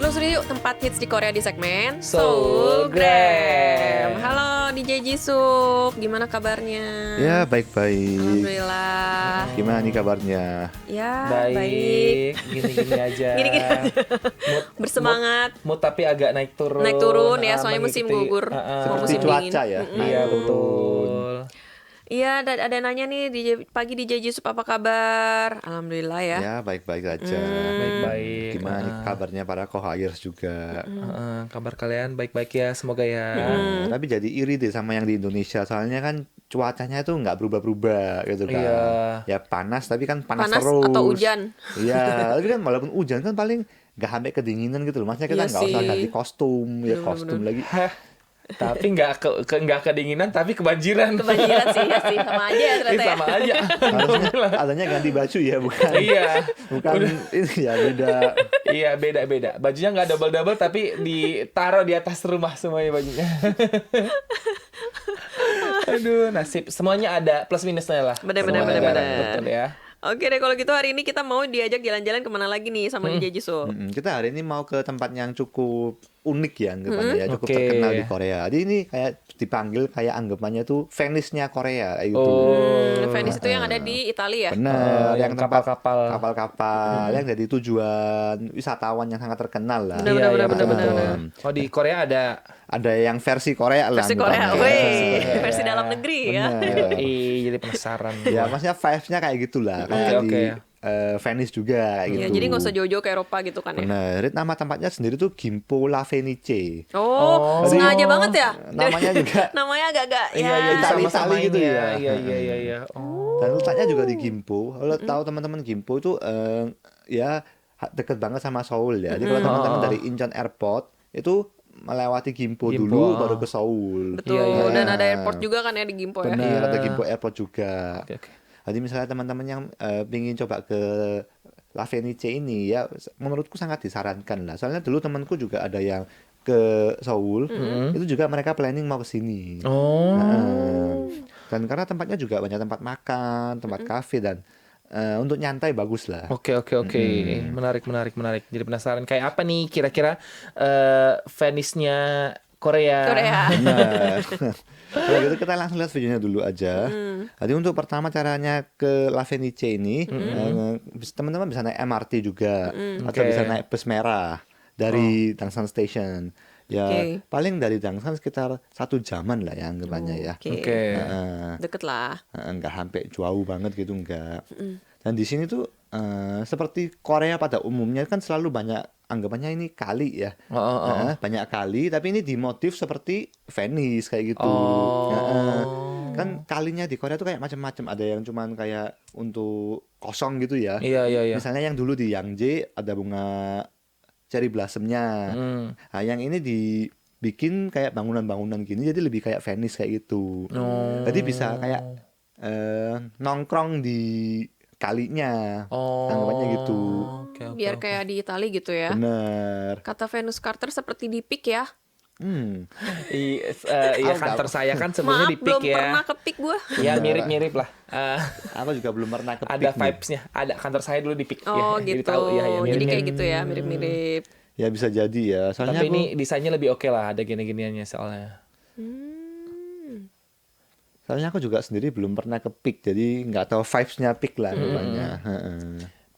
Telusuri yuk tempat hits di Korea di segmen Soulgram. Halo DJ Jisuk, gimana kabarnya? Ya, baik-baik. Alhamdulillah. Gimana nih kabarnya? Ya, Baik, gini-gini aja. Gini-gini aja. Mood, Bersemangat. mood tapi agak naik turun. Naik turun ya, soalnya musim mengikuti- gugur. Seperti musim cuaca dingin. ya. Iya betul. Iya, ada nanya nih pagi DJ Jisuk apa kabar? Alhamdulillah ya. Ya, baik-baik aja. Baik-baik. Gimana nih kabarnya para co-hires juga? Kabar kalian baik-baik ya, semoga ya. Tapi jadi iri deh sama yang di Indonesia. Soalnya kan cuacanya tuh nggak berubah-berubah gitu kan. Iya. Ya panas, tapi kan panas Panas terus. atau hujan? Iya, tapi kan walaupun hujan kan paling nggak sampai kedinginan gitu loh. Maksudnya kita Iya nggak usah sih. ganti kostum, ya kostum lagi. Tapi nggak kedinginan, tapi kebanjiran. Kebanjiran sih, ya sih, sama aja ya ternyata ya. Sama aja. Harusnya adanya ganti baju ya, bukan? Iya. Bukan ini ya beda. Iya beda-beda. Bajunya nggak double-double tapi ditaruh di atas rumah semuanya bajunya. Aduh, nasib. Semuanya ada plus minusnya lah. Bener. Semuanya ada. Betul ya. Oke deh, kalau gitu hari ini kita mau diajak jalan-jalan kemana lagi nih sama DJ Jisuk? Kita hari ini mau ke tempat yang cukup unik ya anggapannya ya, cukup Oke. terkenal di Korea. Jadi ini kayak dipanggil kayak anggapannya tuh Venice-nya Korea kayak gitu. Venice itu yang ada di Italia ya? Benar, yang tempat kapal-kapal. kapal-kapal yang jadi tujuan wisatawan yang sangat terkenal lah. Benar. Oh, di Korea ada. Ada yang versi Korea lah. Versi Korea, anggapannya. weh, versi dalam negeri ya. Benar. Jadi penasaran. Ya, maksudnya vibes-nya kayak gitulah, kayak Oke. di Venice juga kayak gitu. Iya, jadi nggak usah jauh-jauh ke Eropa gitu kan ya? Benar, nama tempatnya sendiri tuh Gimpo La Fenice. Oh, sengaja banget ya? Namanya juga Namanya agak-agak ya. Itali- sama-sama gitu ini ya. Iya. Oh. dan letaknya juga di Gimpo. Kalau tahu teman-teman Gimpo itu ya deket banget sama Seoul ya. Jadi kalau teman-teman dari Incheon Airport itu melewati Gimpo Gimpo, dulu baru ke Seoul. Betul, Iya. dan ada airport juga kan ya di Gimpo ya? Benar, Iya. ada Gimpo Airport juga. Oke. Jadi misalnya teman-teman yang pingin coba ke La Fenice ini ya menurutku sangat disarankan lah. Soalnya dulu temanku juga ada yang ke Seoul, itu juga mereka planning mau ke sini. Oh. Dan karena tempatnya juga banyak tempat makan, tempat kafe dan untuk nyantai bagus lah. Oke. Menarik. Jadi penasaran kayak apa nih kira-kira Venice-nya Korea. Nah, kalau gitu kita langsung lihat videonya dulu aja. Jadi untuk pertama caranya ke La Fenice ini, teman-teman bisa naik MRT juga, atau Oke. bisa naik bus merah dari Dangshan Station. Ya Oke. paling dari Dangshan sekitar 1 jaman lah ya anggapannya ya. Oke. Heeh. Deket lah. Nggak sampai jauh banget gitu enggak. Dan di sini tuh seperti Korea pada umumnya kan selalu banyak anggapannya ini kali ya. Banyak kali tapi ini dimotif seperti Venice kayak gitu. Kan kalinya di Korea tuh kayak macam-macam, ada yang cuman kayak untuk kosong gitu ya. Iya. Misalnya yang dulu di Yangjae ada bunga cherry blossomnya. Nah, yang ini dibikin kayak bangunan-bangunan gini jadi lebih kayak Venice kayak gitu. Jadi bisa kayak nongkrong di kalinya. Anggapannya gitu. Oke. Biar kayak di Itali gitu ya. Bener. Kata Venus Carter seperti di Peak ya. Iya, kantor saya kan sebenarnya Maaf, di belum Peak ya. pernah ke Peak gue. Ya mirip-mirip lah. Aku juga belum pernah ke Ada Peak nih. vibes-nya. Ada kantor saya dulu di Peak. Oh ya, jadi gitu. tahu. Ya, Jadi mirip-mirip. kayak gitu ya, mirip-mirip. Ya bisa jadi ya. Soalnya Tapi aku, ini desainnya lebih oke lah. Ada gini-giniannya soalnya. soalnya aku juga sendiri belum pernah ke Peak, jadi nggak tahu vibes-nya Peak lah anggapannya.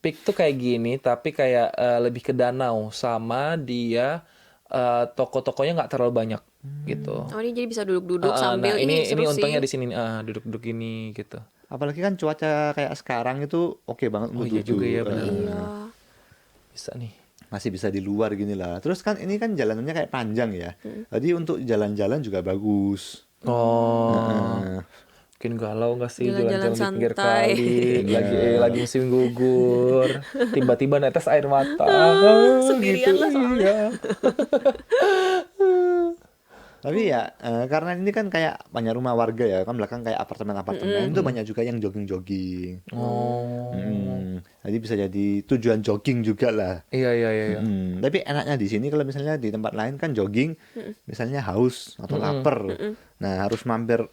Peak tuh kayak gini, tapi kayak lebih ke danau. Sama dia toko-tokonya nggak terlalu banyak gitu. Oh ini jadi bisa duduk-duduk sambil nah, ini ini seru untungnya sih. di sini duduk-duduk gini gitu. Apalagi kan cuaca kayak sekarang itu oke banget untuk iya duduk. juga ya, benar. Iya. Bisa nih. Masih bisa di luar gini lah. Terus kan ini kan jalanannya kayak panjang ya. Jadi untuk jalan-jalan juga bagus. Mungkin galau nggak sih Jalan-jalan jalan-jalan di pinggir santai. kali lagi musim gugur, tiba-tiba netes air mata. Sendirian lah soalnya. Iya. Tapi ya karena ini kan kayak banyak rumah warga ya, kan belakang kayak apartemen-apartemen itu banyak juga yang jogging-jogging. Jadi bisa jadi tujuan jogging juga lah. Iya. Tapi enaknya di sini kalau misalnya di tempat lain kan jogging, misalnya haus atau lapar, nah harus mampir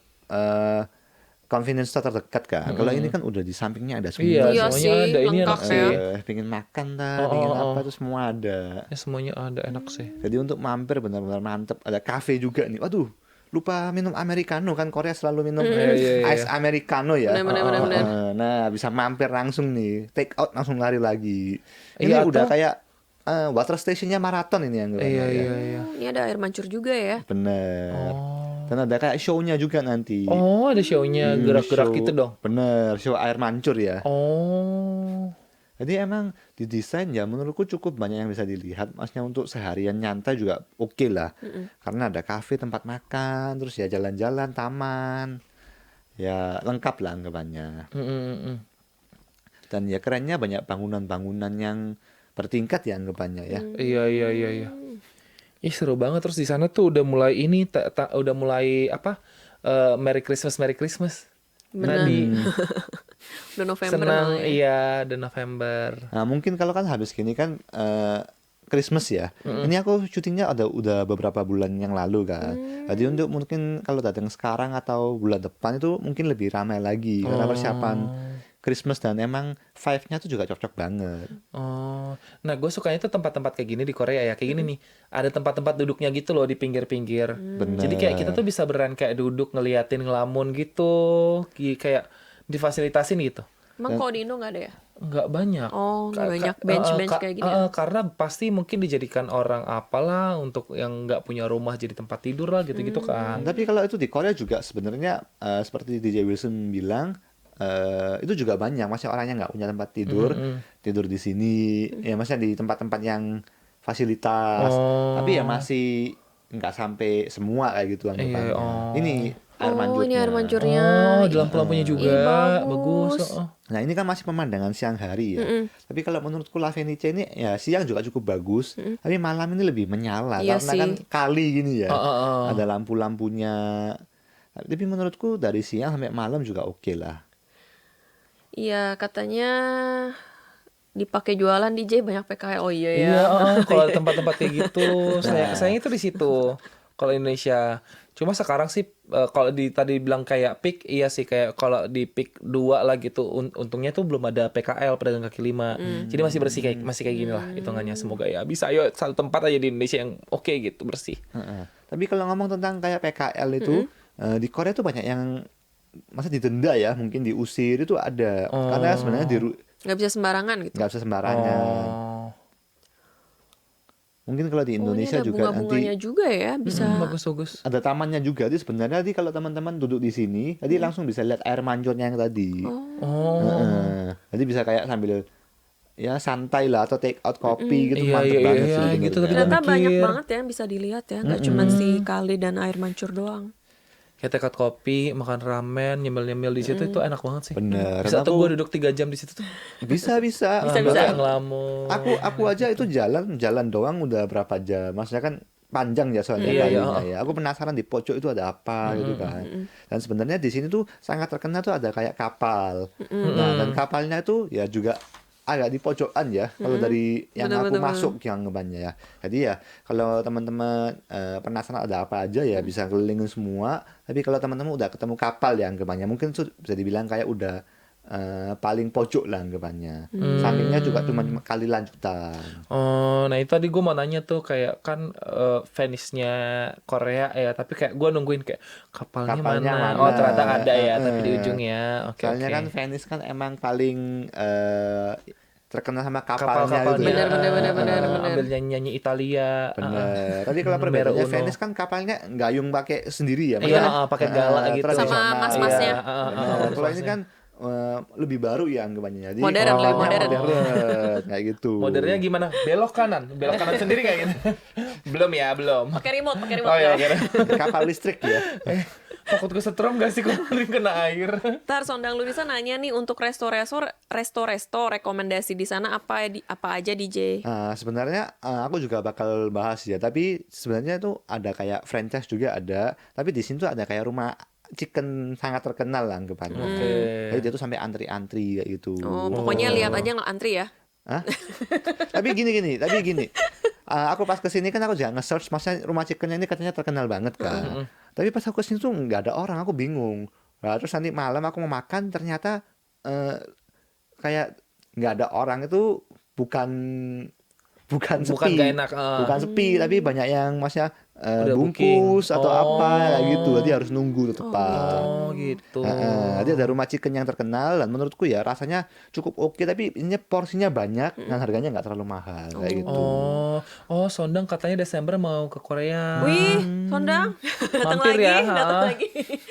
convenience store terdekat kan. Kalau ini kan udah di sampingnya ada Iya, semua. Iya semuanya sih, ada. Ini enak lengkap sih. ya. Pengen makan dah, Oh, pengen oh, apa oh. tuh semua ada. Ya semuanya ada, enak sih. Jadi untuk mampir benar-benar mantep. Ada cafe juga nih. Waduh, lupa minum americano kan, Korea selalu minum Iya, iya, iya. ice americano ya. Benar. Nah, bisa mampir langsung nih. Take out langsung lari lagi. Ini Iya, udah atau- kayak water stationnya maraton ini yang Iya, iya, iya. Ini ada air mancur juga ya. Bener. Oh. Dan ada kayak show-nya juga nanti. Oh, ada show-nya gerak-gerak Show- gitu dong. Bener, show air mancur ya. Oh. Jadi emang didesain ya menurutku cukup banyak yang bisa dilihat. Maksudnya untuk seharian nyantai juga oke lah. Karena ada kafe, tempat makan, terus ya jalan-jalan, taman. Ya lengkap lah anggapannya. Dan ya kerennya banyak bangunan-bangunan yang bertingkat ya anggapannya ya. Iya. Ih, seru banget. Terus di sana tuh udah mulai ini udah mulai apa? Merry Christmas. Benar. Nadi. Udah November Senang, malah ya. iya, udah November. Nah, mungkin kalau kan habis gini kan Christmas ya. Ini aku syutingnya udah beberapa bulan yang lalu kan. Jadi untuk mungkin kalau datang sekarang atau bulan depan itu mungkin lebih ramai lagi karena persiapan Christmas dan emang vibe-nya tuh juga cocok banget. Oh, nah gue sukanya tuh tempat-tempat kayak gini di Korea ya, kayak gini nih, ada tempat-tempat duduknya gitu loh di pinggir-pinggir. Bener. Jadi kayak kita tuh bisa beneran kayak duduk ngeliatin ngelamun gitu, kayak difasilitasin gitu. Emang kalau di Indo nggak ada ya? Nggak banyak. Oh, nggak Ka- banyak ka- bench-bench kayak gini ya? Karena pasti mungkin dijadikan orang apalah untuk yang nggak punya rumah jadi tempat tidur lah gitu-gitu kan. Tapi kalau itu di Korea juga sebenarnya seperti DJ Wilson bilang itu juga banyak masih orang yang nggak punya tempat tidur tidur di sini ya maksudnya di tempat-tempat yang fasilitas tapi ya masih nggak sampai semua kayak gitu anggapannya. oh. Ini air Oh, ini air mancurnya. mancurnya. Oh, di lampu-lampunya juga Ih, bagus. bagus. Oh. Nah ini kan masih pemandangan siang hari ya. Tapi kalau menurutku La Fenice ini ya siang juga cukup bagus. Tapi malam ini lebih menyala Iya karena sih. kan kali gini ya. Oh. Ada lampu-lampunya. Tapi menurutku dari siang sampai malam juga oke lah. Iya, katanya dipakai jualan DJ banyak PKL. Oh iya ya. Iya, kalau ada tempat-tempat kayak gitu, sayang itu di situ. Kalau Indonesia, cuma sekarang sih kalau tadi bilang kayak peak, iya sih kayak kalau di peak 2 lah gitu, untungnya tuh belum ada PKL pedagang kaki lima, jadi masih bersih masih kayak gini lah hitungannya. Semoga ya bisa ayo satu tempat aja di Indonesia yang oke gitu bersih. Tapi kalau ngomong tentang kayak PKL itu di Korea tuh banyak yang masa didenda ya, mungkin diusir itu ada. Karena sebenarnya Nggak bisa sembarangan gitu. nggak bisa sembarangan. Oh, Mungkin kalau di Oh, ini Indonesia ada juga bunga-bunganya nanti juga ya, bisa. bagus. ada tamannya juga. Jadi sebenarnya tadi kalau teman-teman duduk di sini, tadi langsung bisa lihat air mancurnya yang tadi. Oh, Jadi bisa kayak sambil ya santai lah atau take out kopi gitu, Iya, mantep iya, banget iya, sih gitu sebenarnya. tadi Ternyata mikir. banyak banget ya yang bisa dilihat ya, nggak cuma si kali dan air mancur doang. kayak tekad kopi, makan ramen, nyemil-nyemil di situ itu enak banget sih. Bener. Bisa Dan tuh aku- gue duduk 3 jam di situ tuh. Bisa. Bisa. Nggak ngelamun. Aku aja itu jalan doang udah berapa jam. Maksudnya kan panjang ya soalnya Iya, iya. kalinya ya. Aku penasaran di pojok itu ada apa gitu kan. Dan sebenarnya di sini tuh sangat terkenal tuh ada kayak kapal. Nah, dan kapalnya itu ya juga agak di pojokan ya kalau dari yang aku Bener-bener. masuk yang ngebannya ya. Jadi ya kalau teman-teman penasaran ada apa aja ya bisa kelilingin semua. Tapi kalau teman-teman udah ketemu kapal ya anggapannya mungkin tuh bisa dibilang kayak udah paling pojok lah anggapannya. Sampingnya juga cuma kali lanjutan. Oh, nah itu tadi gue mau nanya tuh kayak kan Venice-nya Korea ya, tapi kayak gue nungguin kayak kapalnya Kapalnya mana? mana? Oh, ternyata ada ya, tapi di Eh. ujungnya. Oke, Soalnya oke. kan Venice kan emang paling terkenal sama kapalnya Kapal-kapalnya. gitu ya. Bener. Ambil nyanyi-nyanyi Italia. Bener. Tadi kalau Numero perbedaannya uno. Venice kan kapalnya gayung pakai sendiri ya. Iya, maksudnya, pakai galak gitu. tradisional. Sama mas-masnya. Iya, Bener. Kalau ini kan lebih baru ya anggapannya. Jadi Modern, lebih kapalnya modern. kayak gitu. Modernnya gimana? Belok kanan sendiri kayak gitu. belum. Pakai remote Oh ya. ya, kira. Kapal listrik ya. Takut kesetrum gak sih kalau kena air? Ntar Sondang Lurisa nanya nih untuk resto rekomendasi di sana apa aja DJ? Sebenarnya aku juga bakal bahas ya, tapi sebenarnya itu ada kayak franchise juga ada, tapi di sini tuh ada kayak rumah chicken sangat terkenal lah anggapannya. Oke. Jadi dia tuh sampai antri-antri kayak gitu. Oh, pokoknya lihat aja nggak antri ya. Hah? Tapi gini. Aku pas kesini kan aku jangan nge-search, maksudnya rumah chickennya ini katanya terkenal banget kan. Tapi pas aku kesini tuh nggak ada orang, aku bingung. Nah, terus nanti malam aku mau makan ternyata kayak nggak ada orang itu bukan bukan Bukan sepi, gak enak. bukan sepi tapi banyak yang maksudnya Udah booking. bungkus atau apa kayak gitu, jadi harus nunggu tepat. Oh gitu. Jadi ada rumah chicken yang terkenal dan menurutku ya rasanya cukup oke, tapi ini porsinya banyak dan harganya nggak terlalu mahal kayak gitu. Oh, Sondang katanya Desember mau ke Korea. Wih, Sondang, datang Mampir lagi, ya, datang ha. lagi.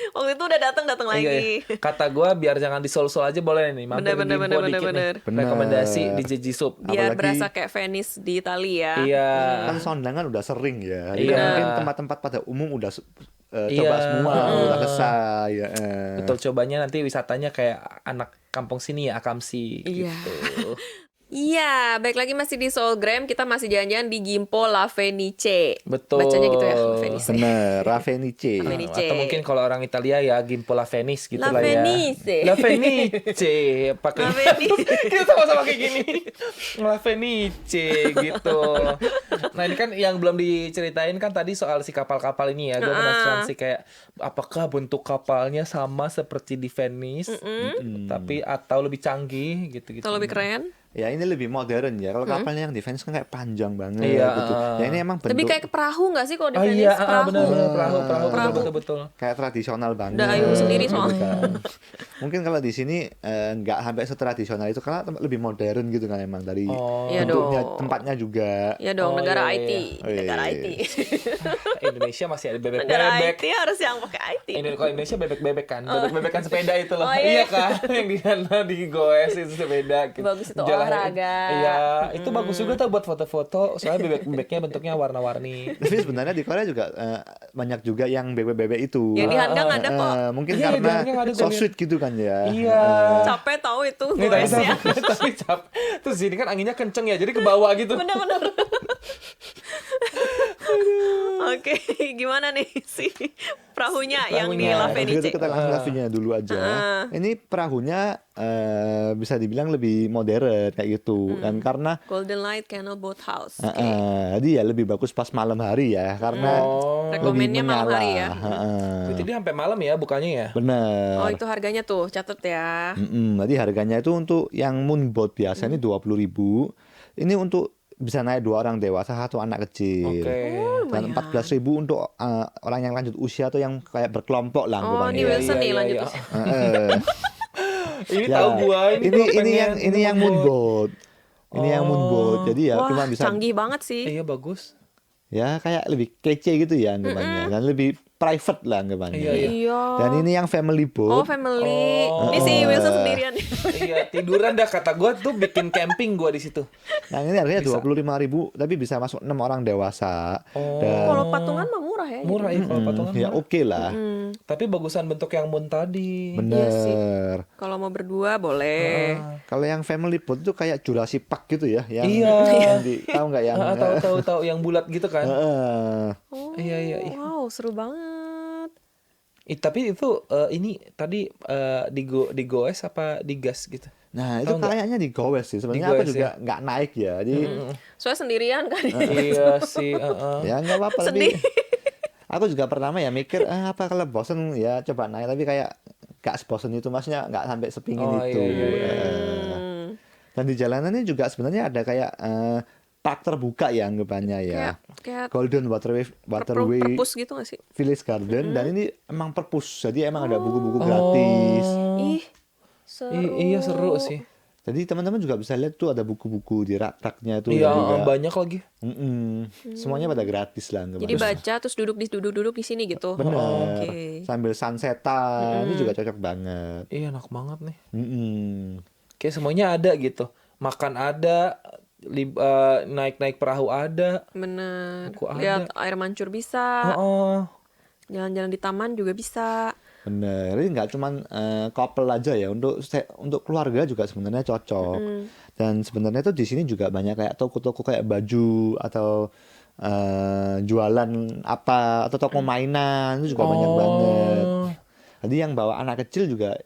Waktu itu udah datang Iya, lagi. iya. Kata gua biar jangan di Seoul-Seoul aja boleh nih. Mampir ke Bener, Gimpo bener, dikit bener. nih. Rekomendasi di Jeji Sup. Biar Apalagi- berasa kayak Venice di Italia. Iya. Kan Sondang kan udah sering ya, jadi Iya. kan mungkin tempat-tempat pada umum udah coba Iya. semua, udah selesai ya. Betul, cobanya nanti wisatanya kayak anak kampung sini ya, Akamsi Iya. gitu. Iya, baik lagi masih di Soulgram, kita masih jalan-jalan di Gimpo La Fenice. Betul. Bacanya gitu ya, La Fenice. Bener, Ravenice. Fenice. Atau mungkin kalau orang Italia ya Gimpo La Venice gitu La lah ya. Venice. La Venice. Pakai La Venice. kita sama-sama kayak gini. La Venice gitu. Nah, ini kan yang belum diceritain kan tadi soal si kapal-kapal ini ya. Gue penasaran sih kayak apakah bentuk kapalnya sama seperti di Venice, tapi atau lebih canggih gitu-gitu. Atau lebih keren. Ya ini lebih modern ya. Kalau kapalnya yang di Venice kan kayak panjang banget Iya, gitu. Ya ini emang bentuk Lebih kayak ke perahu nggak sih kalau di Oh Venice? iya, Perahu. benar-benar perahu, Perahu. betul. kayak tradisional banget. Udah Ayu sendiri gitu soalnya. kan. Mungkin kalau di sini nggak sampai setradisional itu karena lebih modern gitu kan emang dari Iya bentuknya, dong. tempatnya juga. Ya dong, Oh, negara iya, IT. iya. Negara Wih. IT. Indonesia masih ada Negara bebek-bebek. IT harus yang pakai IT. Kalau Indonesia bebek-bebek kan, bebek-bebek kan sepeda itu loh. Oh, iya. Iya kan, yang di sana di goes itu sepeda. Gitu. Bagus itu Jalan- olahraga. Iya, itu bagus juga tuh buat foto-foto. Soalnya bebek-bebeknya bentuknya warna-warni. Tapi sebenarnya di Korea juga banyak juga yang bebek-bebek itu. Yang dihandang ada kok. Mungkin Iya, karena dihandang ada, so gua liat. sweet gitu kan ya. Iya. Capek tahu itu Nih, tapi, goesnya. tapi capek. Terus sini kan anginnya kenceng ya, jadi ke bawah gitu. Bener-bener. Oke, gimana nih si perahunya yang di Perahunya. La Kalau gitu Fenice? kita langsung lavinya dulu aja. Ini perahunya bisa dibilang lebih modern kayak gitu. Dan karena Golden Light Canal Boat House. jadi ya lebih bagus pas malam hari ya, karena Oh, lebih Rekomennya malam menyala. hari ya. jadi sampai malam ya bukanya ya. Bener. Oh, itu harganya tuh, catet ya. Jadi harganya itu untuk yang moonboat biasa ini 20.000. Ini untuk bisa naik 2 orang dewasa, 1 anak kecil. Oke. Dan 14.000 untuk orang yang lanjut usia atau yang kayak berkelompok lah Oh, ini anggapannya. Wilson nih iya, lanjut. iya. usia. Ini Ya, tahu gua ini yang moonboat. Ini yang moonboat. Jadi ya Wah, cuma bisa canggih banget sih. Iya bagus. ya kayak lebih kece gitu ya anggapannya dan lebih private lah anggapannya. Iya, iya. Iya. Dan ini yang family Oh, boat. family. Oh. Ini si Wilson sendirian. Iya, tiduran dah kata gua tuh bikin camping gua di situ. Nah, ini harganya 25.000 tapi bisa masuk 6 orang dewasa. Dan Kalau patungan mah murah ya. Murah ya kalau patungan. ya oke lah. Tapi bagusan bentuk yang moon tadi. Bener. Kalau mau berdua boleh. Kalau yang family boat itu kayak Jurassic Park gitu ya, yang Iya. yang tahu nggak yang Tahu yang bulat gitu kan. Oh, Iya, iya. wow, seru banget. Tapi itu ini tadi di goes apa di gas gitu. Nah, itu Tahu nggak? kayaknya di Gowes sih. Sebenarnya Di aku Gowes juga nggak naik ya. Jadi Soalnya sendirian kan. Iya sih, ya nggak apa-apa Sedih. tapi aku juga pertama ya mikir apa kalau bosen ya coba naik, tapi kayak gak sebosen itu, maksudnya nggak sampai sepingin Oh, itu. iya, iya, Dan di jalanannya juga sebenarnya ada kayak park terbuka ya anggapannya ya. Kayak Golden Waterway perpus gitu gak sih? Village Garden, dan ini emang perpus. Jadi emang ada buku-buku gratis. Ih, seru. Iya seru sih. Jadi teman-teman juga bisa lihat tuh ada buku-buku di rak-raknya tuh Iya, juga. banyak lagi. Semuanya pada gratis lah anggapannya. Jadi baca terus duduk di sini gitu. Bener. Oke. Sambil sunsetan, ini juga cocok banget. Iya, enak banget nih. Mm-mm. Kayak semuanya ada gitu. Makan ada, naik-naik perahu ada. Bener. Buku ada. Lihat air mancur bisa. Oh, Jalan-jalan di taman juga bisa. Bener, ini nggak cuman couple aja ya, untuk keluarga juga sebenarnya cocok. Dan sebenarnya tuh di sini juga banyak kayak toko-toko kayak baju atau jualan apa atau toko mainan itu juga banyak banget. Jadi yang bawa anak kecil juga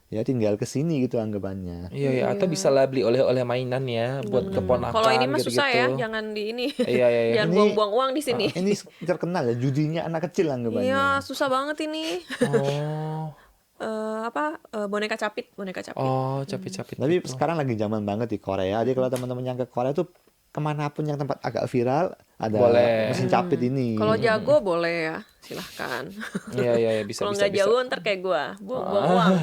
ya tinggal ke sini gitu anggapannya. iya ya. Atau bisa lah beli oleh-oleh mainan ya buat keponakan. Kalau ini mah susah ya, gitu-gitu. jangan di ini. Iya, iya, iya. Jangan Ini- buang-buang uang di sini. Ini terkenal ya judinya anak kecil anggapannya. Iya, susah banget ini. Oh, boneka capit. Oh, capit-capit Tapi gitu. sekarang lagi zaman banget di Korea. Jadi kalau teman-teman yang ke Korea tuh kemanapun yang tempat agak viral ada Boleh. mesin capit ini. Kalau jago boleh ya, silahkan. Iya, bisa, Kalau bisa, nggak bisa. jago ntar kayak gue, buang uang.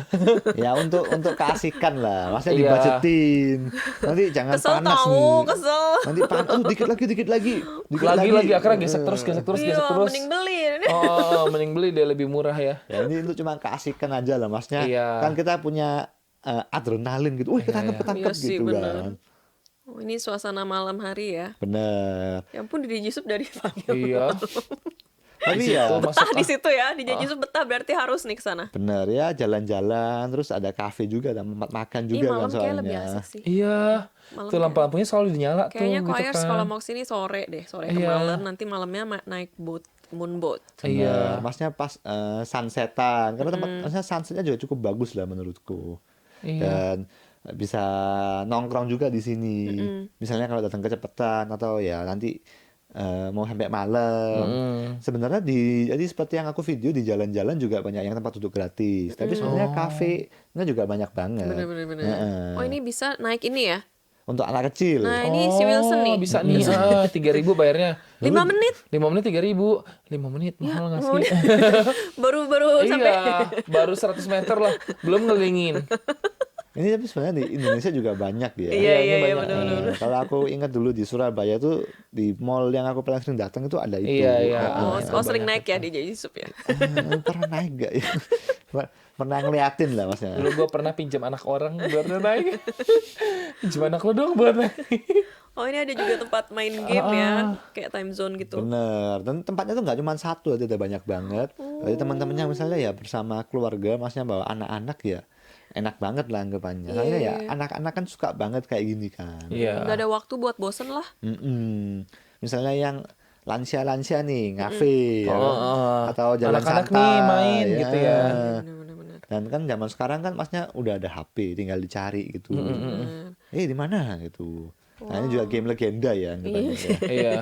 Ya untuk keasikan lah, maksudnya Iya. dibajetin. Nanti jangan Kesel panas tahu, nih. kesel. Nanti panas, dikit lagi. Lagi akhirnya gesek terus. Iya, mending beli. Oh, mending beli dia lebih murah ya. Ya ini untuk cuma keasikan aja lah, maksudnya. Iya. Kan kita punya adrenalin gitu. Wih, ketangkep Iya sih, gitu bener. kan. Oh, ini suasana malam hari ya. Bener. Ya ampun, di Jisup dari pagi. Iya. Tapi ya Betah di situ ya, di Jisup betah berarti harus nih ke sana. bener ya, jalan-jalan, terus ada kafe juga, ada tempat makan Ih, juga kan malam kayak lebih soalnya. asik sih. Iya. Malam Tuh ya. lampu-lampunya selalu dinyala tuh Kayaknya gitu choirs kan. kalau mau kesini sore deh, sore ke Iya. malam. Nanti malamnya naik moonboat. Bener. Iya. Maksudnya pas sunsetan, karena maksudnya sunsetnya juga cukup bagus lah menurutku. Iya. Dan bisa nongkrong juga di sini. Misalnya kalau datang kecepatan atau ya nanti mau sampai malam. Sebenarnya jadi seperti yang aku video di jalan-jalan juga banyak yang tempat duduk gratis. Tapi sebenarnya kafe-nya juga banyak banget. Bener. Heeh. Oh, ini bisa naik ini ya? Untuk anak kecil. Nah, ini si Wilson nih. Bisa nih, 3.000 bayarnya. 5 menit. 5 menit 3.000. 5 menit mahal nggak sih? Baru Iya, sampai. baru 100 meter lah, belum ngelilingin. Ini tapi sebenarnya di Indonesia juga banyak ya. Iya, ini banyak. bener. Kalau aku ingat dulu di Surabaya tuh di mall yang aku paling sering datang itu ada itu. Iya. Oh, sering naik ya di Jisup ya? Pernah naik gak ya? Pernah ngeliatin lah maksudnya. Dulu gue pernah pinjam anak orang buat naik. Pinjam anak lo dong buat naik. Oh, ini ada juga tempat main game ya, kayak time zone gitu. Bener. Dan tempatnya tuh nggak cuma satu, ada banyak banget. Jadi teman-temannya misalnya ya bersama keluarga, maksudnya bawa anak-anak ya enak banget lah anggapannya. Soalnya ya anak-anak kan suka banget kayak gini kan. Iya. Nggak ada waktu buat bosen lah. Misalnya yang lansia-lansia nih, ngafe ya kan? Atau jalan Anak-anak santai nih main gitu ya. Bener. Dan kan zaman sekarang kan masnya udah ada HP, tinggal dicari gitu. Di mana gitu. Nah, ini juga game legenda ya anggapannya ya. Iya.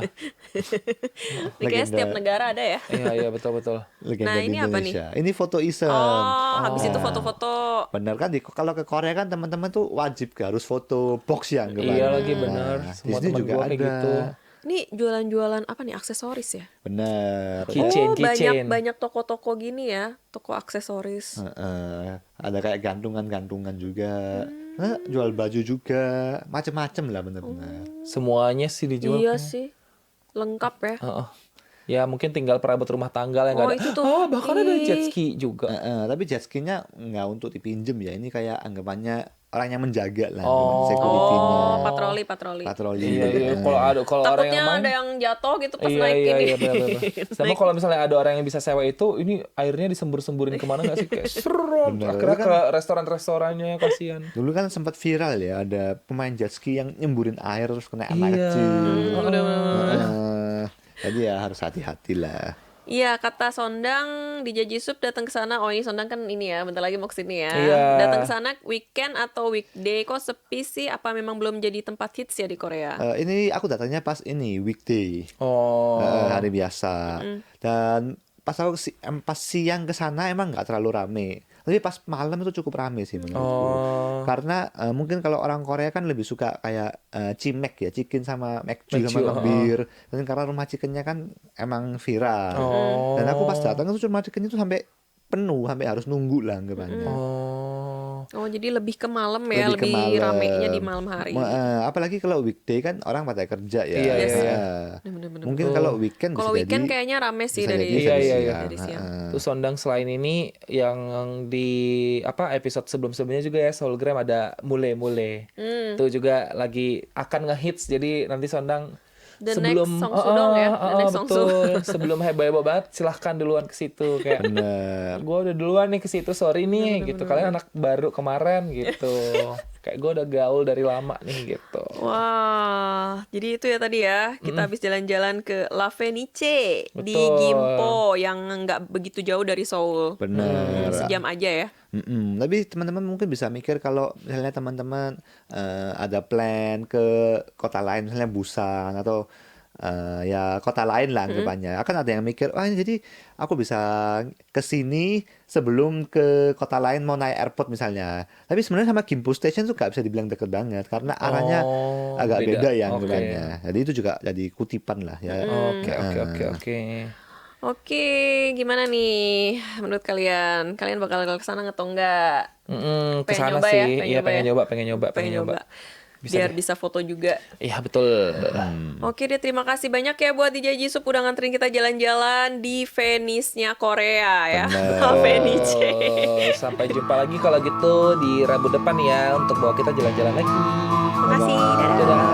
Ini kayak setiap negara ada ya. Iya, betul. Legenda Nah, di ini apa nih? Indonesia. Ini foto iseng. Oh, habis itu foto-foto. Bener kan kalau ke Korea kan teman-teman tuh wajib harus foto box ya anggapannya. Iya lagi bener. Nah, Semua di sini teman juga gue kayak ada. gitu. Ini jualan-jualan apa nih, aksesoris ya? Bener. Keychain. Banyak toko-toko gini ya, toko aksesoris. Ada kayak gantungan-gantungan juga. Jual baju juga, macem-macem lah bener-bener. Semuanya sih dijual. Iya kayaknya. sih, lengkap ya. Heeh. Ya mungkin tinggal perabot rumah tangga yang nggak ada. itu tuh. Bahkan ada jet ski juga. Tapi jet ski-nya nggak untuk dipinjem ya. Ini kayak anggapannya orang yang menjaga lah, Oh. security-nya. Oh, patroli. Patroli. Iya. Kalau ada Takutnya yang main. ada yang jatuh gitu pas Iya, naik ini. benar. Sama kalau misalnya ada orang yang bisa sewa itu, ini airnya disembur-semburin kemana nggak sih? Kayak serot. Bener. Akhirnya ke restoran-restorannya, kasihan. Dulu kan sempat viral ya, ada pemain jet ski yang nyemburin air terus kena anak Iya. kecil. Bener. Jadi ya harus hati-hati lah. Iya, kata Sondang di Jisup datang ke sana. Oh, ini Sondang kan ini ya, bentar lagi mau ke sini ya. Iya. Datang ke sana weekend atau weekday, kok sepi sih? Apa memang belum jadi tempat hits ya di Korea? Ini aku datangnya pas ini weekday, Oh. hari biasa. Dan pas aku pas siang ke sana emang nggak terlalu rame. Tapi pas malam itu cukup rame sih menurutku. Karena mungkin kalau orang Korea kan lebih suka kayak cimek ya, chicken sama McD sama kebir. Dan karena rumah chickennya kan emang viral. Dan aku pas datang itu rumah chicken itu sampai penuh, sampai harus nunggu lah anggapannya. Oh, jadi lebih ke malam ya, Lebih ke lebih malam. ramenya di malam hari. Apalagi kalau weekday kan orang pada kerja ya. Iya, iya. Bener-bener. Mungkin kalau weekend Kalau bisa weekend jadi kayaknya rame sih bisa dari jadi Iya. dari siang. Terus Sondang selain ini yang di episode sebelum-sebelumnya juga ya Soulgram ada Mule. Itu juga lagi akan ngehits, jadi nanti Sondang The next Song Sudong ya, The next Song Su. betul. Sebelum heboh banget silahkan duluan ke situ kayak bener. gue udah duluan nih ke situ, sorry nih gitu. Kalian anak baru kemarin gitu. Kayak gue udah gaul dari lama nih gitu. Wah, jadi itu ya tadi ya. Kita habis jalan-jalan ke La Fenice di Betul. Gimpo yang nggak begitu jauh dari Seoul. Bener. Sejam aja ya. Tapi teman-teman mungkin bisa mikir kalau misalnya teman-teman ada plan ke kota lain, misalnya Busan atau ya kota lain lah anggapannya. Akan ada yang mikir, wah jadi aku bisa ke sini sebelum ke kota lain mau naik airport misalnya. Tapi sebenarnya sama Gimpo Station tuh gak bisa dibilang deket banget karena arahnya agak beda ya anggapannya. Jadi itu juga jadi kutipan lah ya. Oke. Oke, gimana nih menurut kalian? Kalian bakal ke sana atau enggak? Kesana nyoba ya? sih, iya pengen nyoba. Biar bisa foto juga. Iya betul. Oke deh, terima kasih banyak ya buat DJ Jisup udah nganterin kita jalan-jalan di Venice-nya Korea ya. Venice. Sampai jumpa lagi kalau gitu di Rabu depan ya untuk bawa kita jalan-jalan lagi. Makasih, dadah. Dadah.